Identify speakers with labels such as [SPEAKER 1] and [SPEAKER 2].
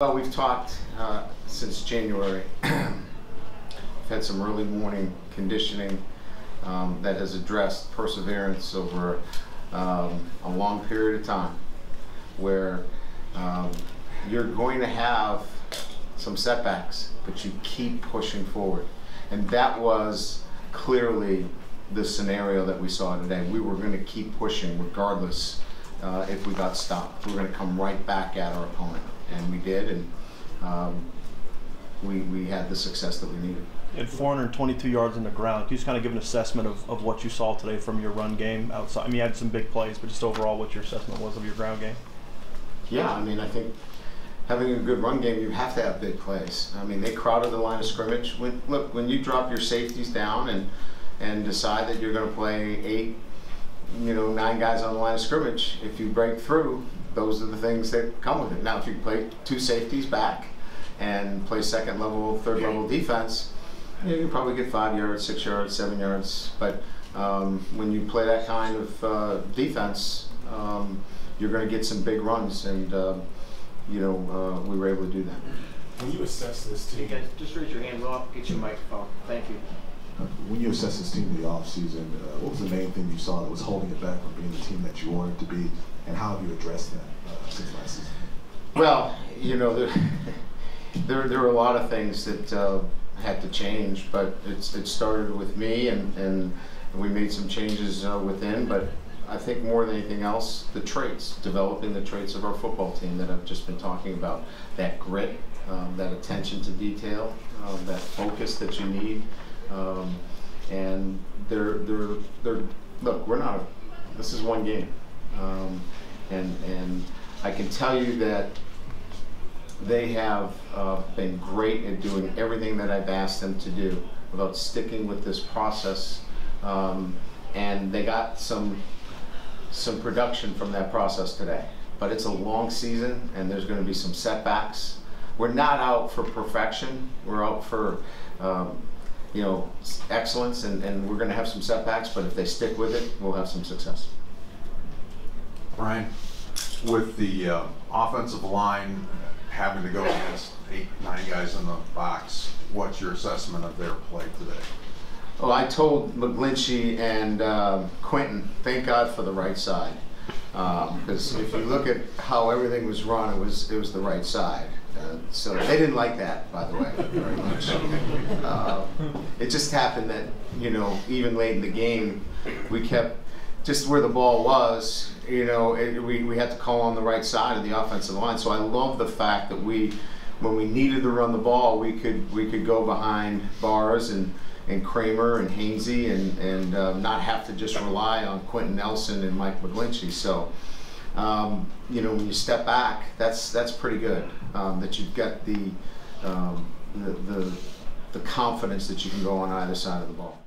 [SPEAKER 1] Well, we've talked since January. We've had some early morning conditioning that has addressed perseverance over a long period of time, where you're going to have some setbacks, but you keep pushing forward. And that was clearly the scenario that we saw today. We were going to keep pushing regardless if we got stopped. We were going to come right back at our opponent. And we did, and we had the success that we needed.
[SPEAKER 2] You had 422 yards in the ground. Can you just kind of give an assessment of what you saw today from your run game outside? I mean, you had some big plays, but just overall what your assessment was of your ground game?
[SPEAKER 1] Yeah, I mean, I think having a good run game, you have to have big plays. I mean, they crowded the line of scrimmage. When you drop your safeties down and decide that you're going to play 9 guys on the line of scrimmage, if you break through, those are the things that come with it. Now, if you play 2 safeties back and play second level, third level defense, you can probably get 5 yards, 6 yards, 7 yards. But when you play that kind of defense, you're going to get some big runs, and we were able to do that.
[SPEAKER 3] When you assess this team,
[SPEAKER 4] hey guys, just raise your hand. We'll get you a microphone. Thank you.
[SPEAKER 3] When you assess this team in the offseason, what was the main thing you saw that was holding it back from being the team that you wanted to be, and how have you addressed that since last season?
[SPEAKER 1] Well, there were a lot of things that had to change, but it started with me, and we made some changes within. But I think more than anything else, the traits, developing the traits of our football team that I've just been talking about, that grit, that attention to detail, that focus that you need. And look, this is one game. And I can tell you that they have been great at doing everything that I've asked them to do about sticking with this process, and they got some production from that process today. But it's a long season, and there's going to be some setbacks. We're not out for perfection. We're out for excellence, and we're going to have some setbacks, but if they stick with it, we'll have some success.
[SPEAKER 5] Brian, with the offensive line having to go against 8-9 guys in the box, what's your assessment of their play today?
[SPEAKER 1] Well, I told McGlinchey and Quentin, thank God for the right side, because if you look at how everything was run, it was the right side. So they didn't like that, by the way, very much. It just happened that, even late in the game, we kept just where the ball was, we had to call on the right side of the offensive line. So I love the fact that when we needed to run the ball, we could go behind Bars and Kramer and Hainsey and not have to just rely on Quentin Nelson and Mike McGlinchey. So, when you step back, that's pretty good. That you've got the confidence that you can go on either side of the ball.